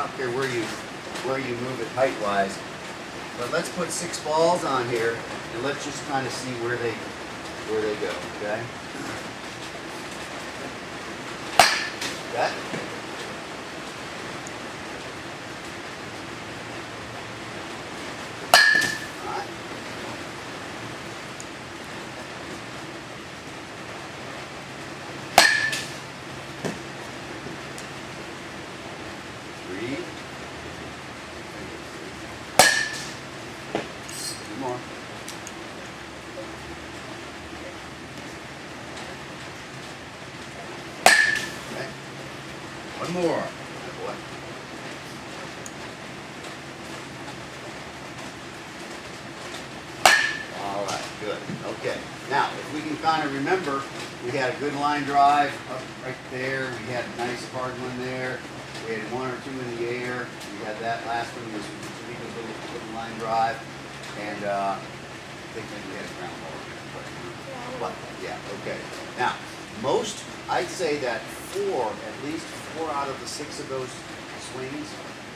don't care where you move it height-wise. But let's put 6 balls on here, and let's just kind of see where they go. Okay. That. All right. Three. Two more. Okay. One more. Good boy. All right, good. Okay. Now, if we can kind of remember, we had a good line drive up right there. We had a nice hard one there. We had 1 or 2 in the air. We had that last one was a little line drive, and I think maybe we had a ground ball. But yeah, okay. Now, I'd say that at least four out of the 6 of those swings,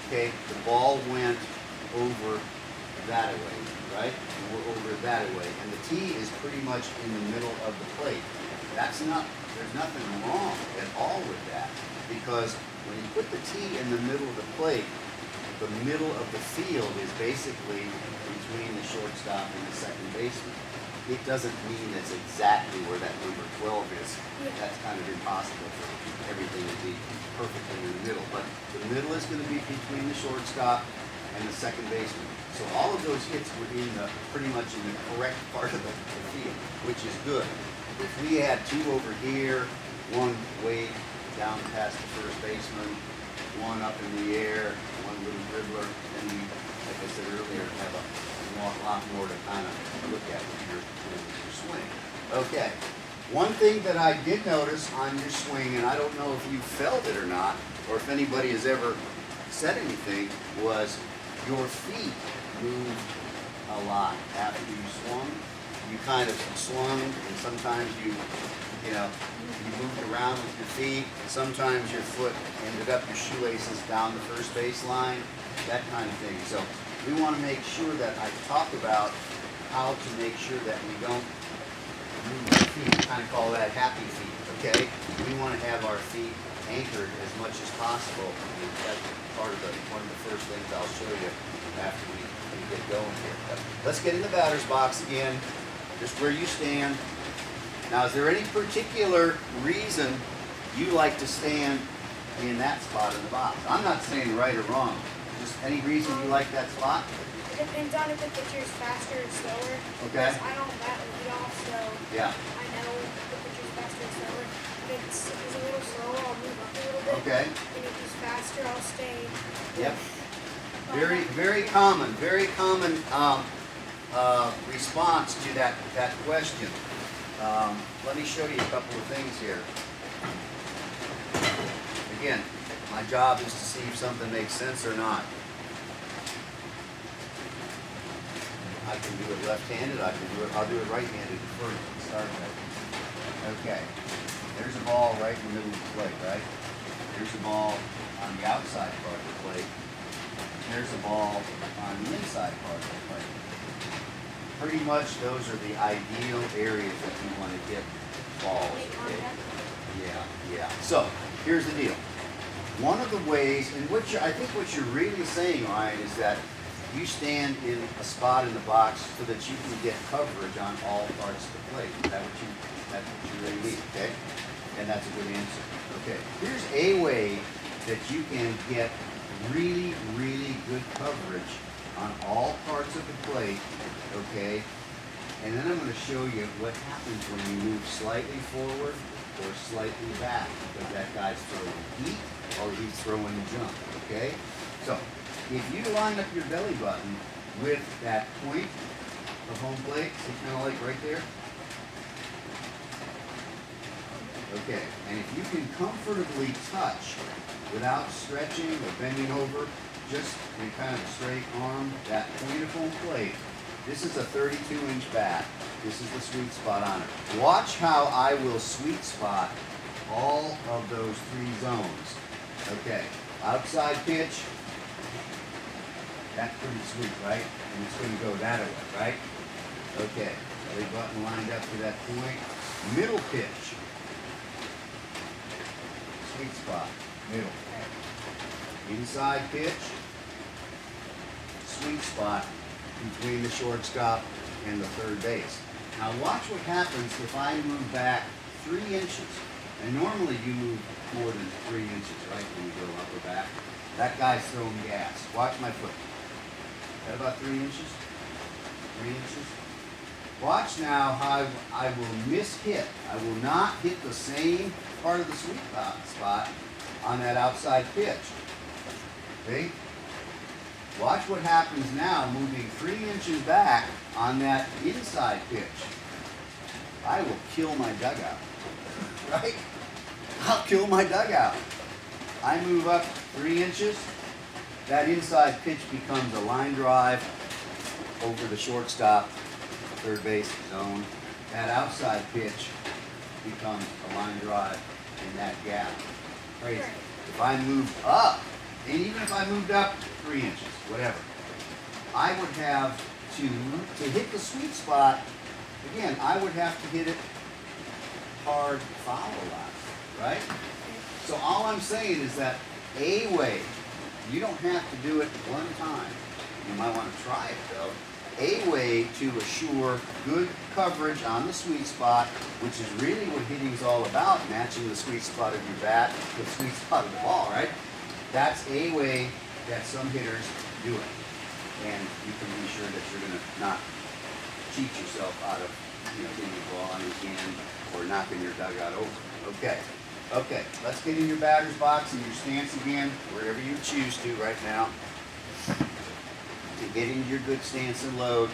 okay, the ball went over that way, right? And we're over that way, and the tee is pretty much in the middle of the plate. There's nothing wrong at all with that, because when you put the tee in the middle of the plate, the middle of the field is basically between the shortstop and the second baseman. It doesn't mean that's exactly where that number 12 is. That's kind of impossible for everything to be perfectly in the middle. But the middle is going to be between the shortstop and the second baseman. So all of those hits were pretty much in the correct part of the field, which is good. If we had 2 over here, 1 way down past the first baseman, 1 up in the air, 1 little dribbler, then we, like I said earlier, have a lot more to kind of look at with your swing. Okay. One thing that I did notice on your swing, and I don't know if you felt it or not, or if anybody has ever said anything, was your feet moved a lot after you swung. You kind of swung, and sometimes you moved around with your feet. Sometimes your foot ended up your shoelaces down the first base line, that kind of thing. So we want to make sure that I talk about how to make sure that we don't move our feet. We kind of call that happy feet, okay? We want to have our feet anchored as much as possible. And that's one of the first things I'll show you after we get going here. But let's get in the batter's box again, just where you stand. Now, is there any particular reason you like to stand in that spot in the box? I'm not saying right or wrong. Just any reason you like that spot? It depends on if the pitcher is faster or slower. Okay. Because I don't bat lead off, so Yeah. I know if the pitcher is faster or slower. If he's a little slower, I'll move up a little bit. Okay. And if he's faster, I'll stay. Yep. Very common response to that question. Let me show you a couple of things here. Again, my job is to see if something makes sense or not. I can do it left-handed. I'll do it right-handed first to start with. Okay. There's a ball right in the middle of the plate, right? There's a ball on the outside part of the plate. There's a ball on the inside part of the plate. Pretty much those are the ideal areas that you want to get balls. Okay? Yeah. So here's the deal. One of the ways, and I think what you're really saying, Ryan, is that you stand in a spot in the box so that you can get coverage on all parts of the plate. That's what you really need, okay? And that's a good answer. Okay. Here's a way that you can get really good coverage on all parts of the plate, okay? And then I'm going to show you what happens when you move slightly forward or slightly back, because that guy's throwing heat or he's throwing jump, okay? So if you line up your belly button with that point of home plate, see, kind of like right there? Okay, and if you can comfortably touch without stretching or bending over, just in kind of a straight arm, that point of home plate, this is a 32-inch bat. This is the sweet spot on it. Watch how I will sweet spot all of those 3 zones. Okay, outside pitch, That's pretty sweet, right? And it's going to go that way, right? Okay, belly button lined up to that point. Middle pitch. Sweet spot, middle. Inside pitch. Sweet spot between the shortstop and the third base. Now watch what happens if I move back 3 inches. And normally you move more than 3 inches, right, when you go up or back. That guy's throwing gas. Watch my foot. Is that about 3 inches? 3 inches? Watch now how I will miss-hit. I will not hit the same part of the sweet spot on that outside pitch. Okay? Watch what happens now moving 3 inches back on that inside pitch. I will kill my dugout. Right? I'll kill my dugout. I move up 3 inches. That inside pitch becomes a line drive over the shortstop, third base zone. That outside pitch becomes a line drive in that gap. Crazy. If I moved up, and even if I moved up 3 inches, whatever, I would have to hit the sweet spot, again, I would have to hit it hard foul line, right? So all I'm saying is that a way, you don't have to do it one time. You might want to try it though. A way to assure good coverage on the sweet spot, which is really what hitting's all about, matching the sweet spot of your bat with the sweet spot of the ball, right? That's a way that some hitters do it. And you can be sure that you're going to not cheat yourself out of, hitting the ball on your hand or knocking your dugout over. Okay. Okay, let's get in your batter's box and your stance again, wherever you choose to right now. To get into your good stance and load.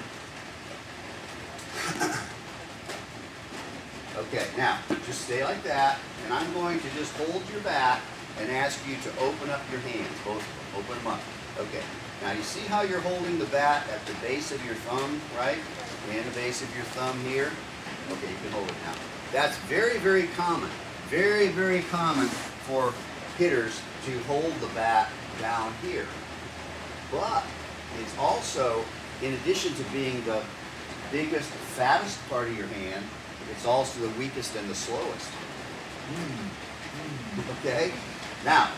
Okay, now, just stay like that, and I'm going to just hold your bat and ask you to open up your hands, both of them. Open them up. Okay, now you see how you're holding the bat at the base of your thumb, right? And the base of your thumb here. Okay, you can hold it now. That's very, very common. Very, very common for hitters to hold the bat down here. But it's also, in addition to being the biggest, fattest part of your hand, it's also the weakest and the slowest. Okay? Now,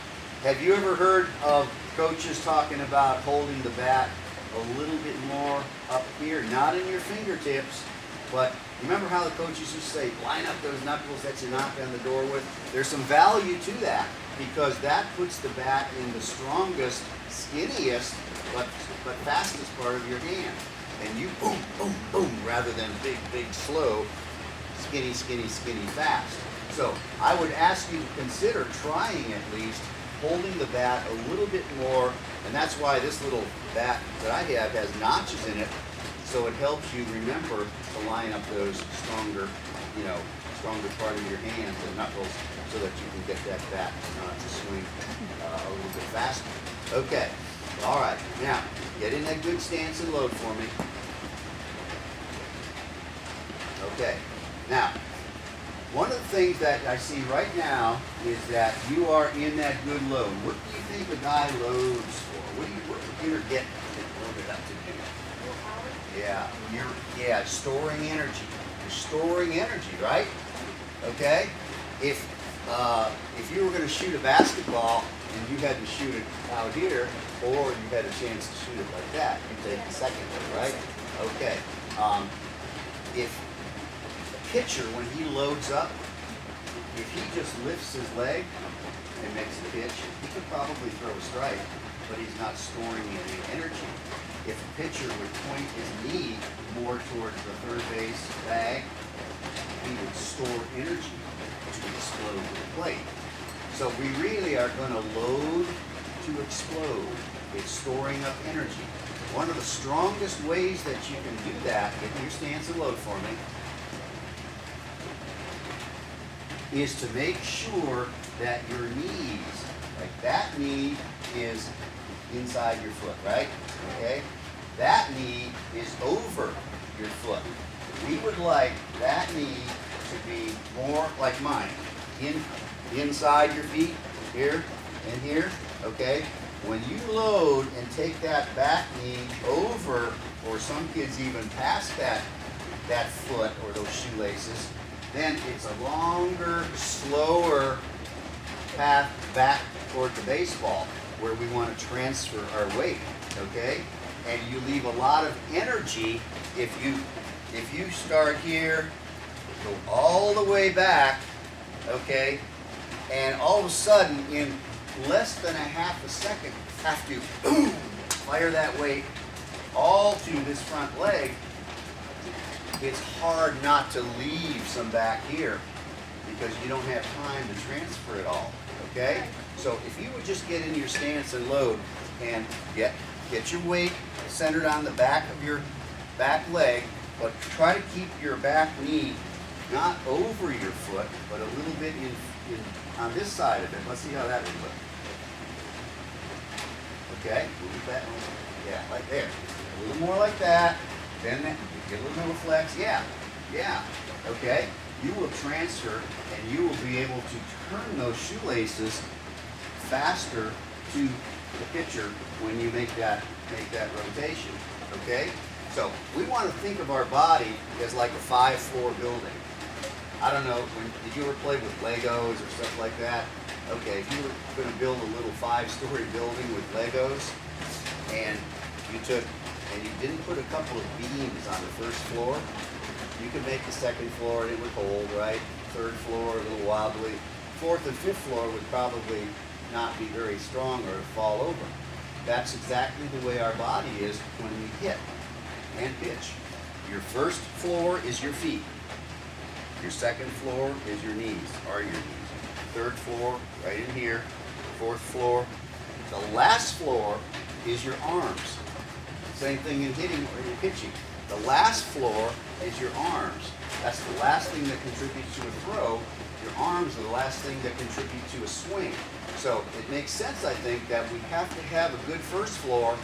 have you ever heard of coaches talking about holding the bat a little bit more up here? Not in your fingertips, but remember how the coaches used to say, line up those knuckles that you knock on the door with? There's some value to that, because that puts the bat in the strongest, skinniest, but fastest part of your hand. And you boom, boom, boom, rather than big, big, slow, skinny, skinny, skinny, fast. So I would ask you to consider trying at least holding the bat a little bit more, and that's why this little bat that I have has notches in it, so it helps you remember to line up those stronger, stronger part of your hands and knuckles so that you can get that bat to swing a little bit faster. Okay, all right, now get in that good stance and load for me. Okay, now one of the things that I see right now is that you are in that good load. What do you think a guy loads for? What do you get loaded up to do? Yeah, storing energy. You're storing energy, right? Okay? If you were going to shoot a basketball and you had to shoot it out here, or you had a chance to shoot it like that, you take the second one, right? Okay. If a pitcher, when he loads up, if he just lifts his leg and makes a pitch, he could probably throw a strike, but he's not storing any energy. If a pitcher would point his knee more towards the third base bag, he would store energy to explode the plate. So we really are going to load to explode. It's storing up energy. One of the strongest ways that you can do that, get your stance and load for me, is to make sure that your knees, like that knee is inside your foot, right? Okay? That knee is over your foot. We would like that knee to be more like mine. Inside your feet, here and here, okay? when you load and take that back knee over, or some kids even past that foot or those shoelaces, then it's a longer, slower path back toward the baseball where we want to transfer our weight, okay? And you leave a lot of energy if you start here, go all the way back, okay? And all of a sudden, in less than a half a second, have to fire that weight all to this front leg. It's hard not to leave some back here because you don't have time to transfer it all, okay? So if you would just get in your stance and load and get your weight centered on the back of your back leg, but try to keep your back knee not over your foot, but a little bit in on this side of it. Let's see how that would look. Okay, move that one. Yeah, right there. A little more like that. Then that, get a little more flex. Yeah, yeah. Okay, you will transfer and you will be able to turn those shoelaces faster to the pitcher when you make that rotation. Okay, so we want to think of our body as like a 5-floor building. I don't know, did you ever play with Legos or stuff like that? Okay, if you were going to build a little 5-story building with Legos, and you didn't put a couple of beams on the first floor, you could make the second floor and it would hold, right? Third floor, a little wobbly. Fourth and fifth floor would probably not be very strong or fall over. That's exactly the way our body is when we hit and pitch. Your first floor is your feet. Your second floor is your knees, or your knees. Third floor, right in here. Fourth floor. The last floor is your arms. Same thing in hitting or in pitching. The last floor is your arms. That's the last thing that contributes to a throw. Your arms are the last thing that contribute to a swing. So it makes sense, I think, that we have to have a good first floor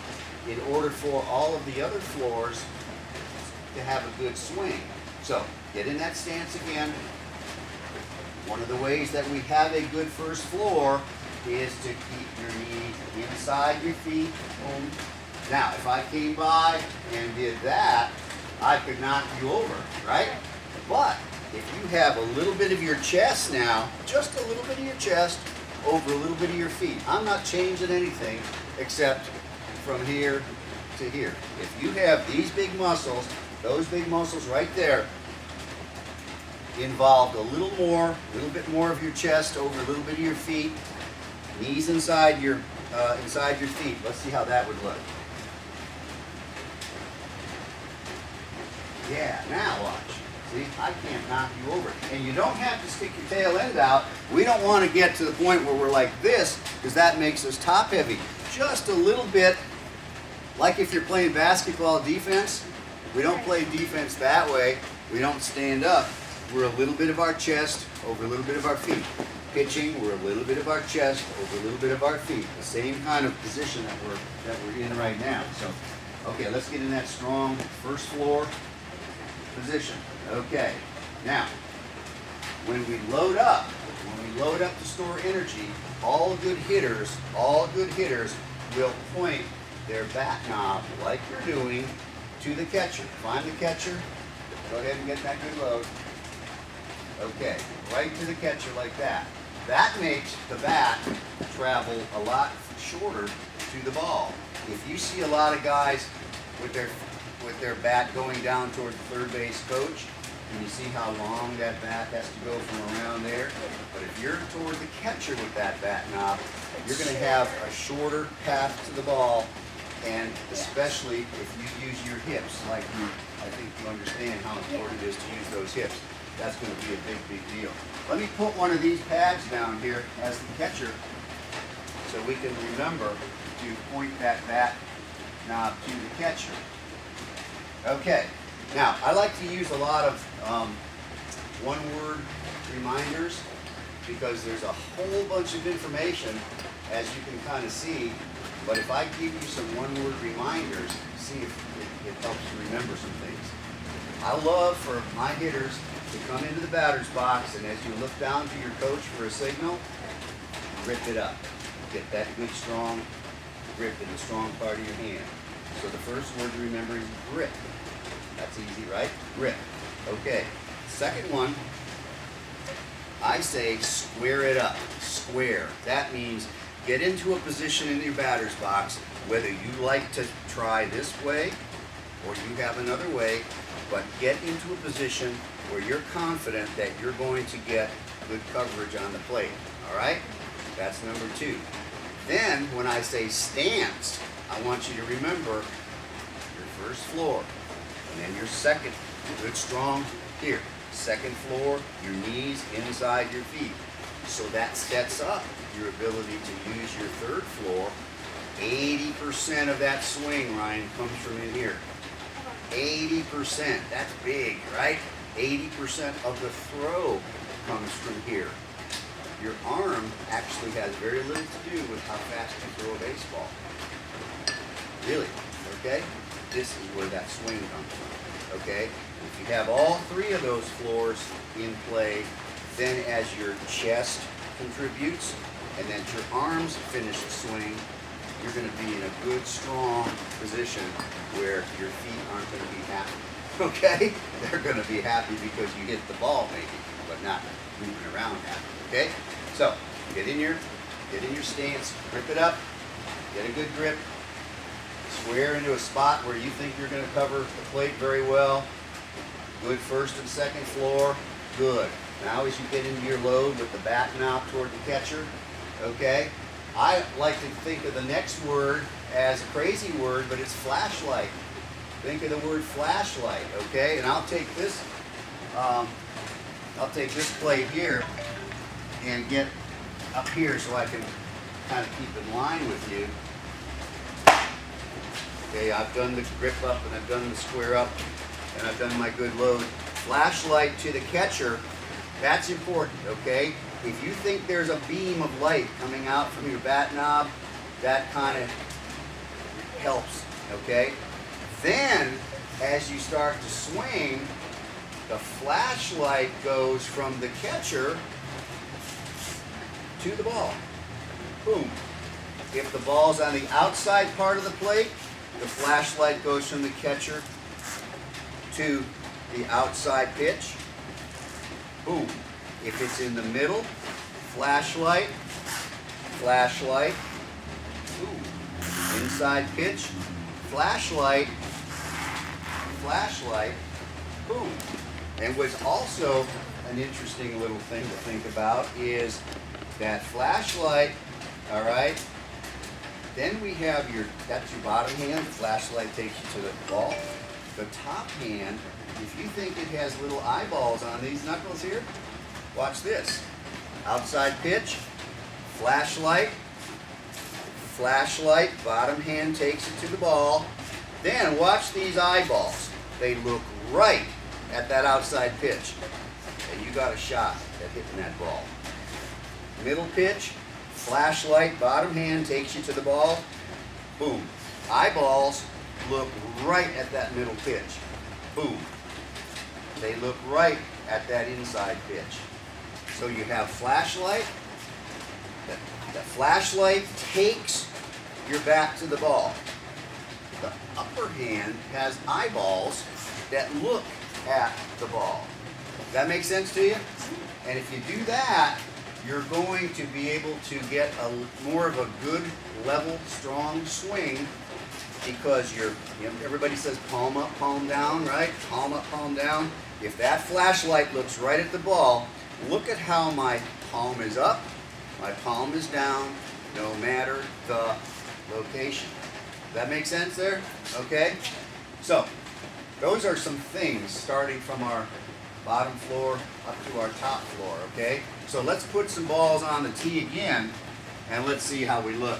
in order for all of the other floors to have a good swing. So get in that stance again. One of the ways that we have a good first floor is to keep your knee inside your feet. Boom. Now, if I came by and did that, I could knock you over, right? But if you have a little bit of your chest now, just a little bit of your chest over a little bit of your feet. I'm not changing anything except from here to here. If you have these big muscles, those big muscles right there, involved a little bit more of your chest over a little bit of your feet, knees inside your feet. Let's see how that would look. Yeah, now watch. See, I can't knock you over. And you don't have to stick your tail end out. We don't want to get to the point where we're like this, because that makes us top heavy. Just a little bit, like if you're playing basketball defense. We don't play defense that way. We don't stand up. We're a little bit of our chest over a little bit of our feet. Pitching, we're a little bit of our chest over a little bit of our feet. The same kind of position that we're in right now. So, okay, let's get in that strong first floor position. Okay, now, when we load up to store energy, all good hitters will point their bat knob, like you're doing, to the catcher. Find the catcher. Go ahead and get that good load. Okay, right to the catcher like that. That makes the bat travel a lot shorter to the ball. If you see a lot of guys with their bat going down toward the third base coach, and you see how long that bat has to go from around there. But if you're toward the catcher with that bat knob, you're going to have a shorter path to the ball, and especially if you use your hips, like I think you understand how important it is to use those hips. That's going to be a big deal. Let me put one of these pads down here as the catcher so we can remember to point that bat knob to the catcher. Okay, now I like to use a lot of one-word reminders because there's a whole bunch of information, as you can kind of see, but if I give you some one-word reminders, see if it helps you remember some things. I love for my hitters to come into the batter's box, and as you look down to your coach for a signal, rip it up. Get that good strong grip in the strong part of your hand. So the first word to remember is grip. That's easy, right? Grip. Okay. Second one, I say square it up. Square. That means get into a position in your batter's box, whether you like to try this way or you have another way, but get into a position where you're confident that you're going to get good coverage on the plate. All right? That's number 2. Then, when I say stance, I want you to remember your first floor, and then your second, good strong here. Second floor, your knees inside your feet. So that sets up your ability to use your third floor. 80% of that swing, Ryan, comes from in here. 80%, that's big, right? 80% of the throw comes from here. Your arm actually has very little to do with how fast you throw a baseball. Really, okay? This is where that swing comes from, okay? If you have all 3 of those floors in play, then as your chest contributes and then your arms finish the swing, you're going to be in a good, strong position where your feet aren't going to be happy, okay? They're going to be happy because you hit the ball maybe, but not moving around happy, okay? So, get in your stance, grip it up, get a good grip, square into a spot where you think you're going to cover the plate very well. Good first and second floor, good. Now as you get into your load with the bat knob toward the catcher, okay? I like to think of the next word as a crazy word, but it's flashlight. Think of the word flashlight, okay? And I'll take this plate here and get up here so I can kind of keep in line with you. Okay, I've done the grip up and I've done the square up and I've done my good load. Flashlight to the catcher, that's important, okay? If you think there's a beam of light coming out from your bat knob, that kind of helps, okay? Then, as you start to swing, the flashlight goes from the catcher to the ball. Boom. If the ball's on the outside part of the plate, the flashlight goes from the catcher to the outside pitch. Boom. If it's in the middle, flashlight, flashlight, boom. Inside pitch, flashlight, flashlight, boom. And what's also an interesting little thing to think about is that flashlight, all right, then we have that's your bottom hand, the flashlight takes you to the ball. The top hand, if you think it has little eyeballs on these knuckles here, watch this. Outside pitch, flashlight, flashlight, bottom hand takes it to the ball. Then watch these eyeballs. They look right at that outside pitch. And you got a shot at hitting that ball. Middle pitch, flashlight, bottom hand takes you to the ball. Boom. Eyeballs look right at that middle pitch. Boom. They look right at that inside pitch. So you have flashlight. The flashlight takes your bat to the ball. The upper hand has eyeballs that look at the ball. Does that make sense to you? And if you do that, you're going to be able to get more of a good, level, strong swing because everybody says palm up, palm down, right? Palm up, palm down. If that flashlight looks right at the ball, look at how my palm is up, my palm is down, no matter the location. Does that make sense there? Okay? So, those are some things starting from our bottom floor up to our top floor, okay? So let's put some balls on the tee again and let's see how we look.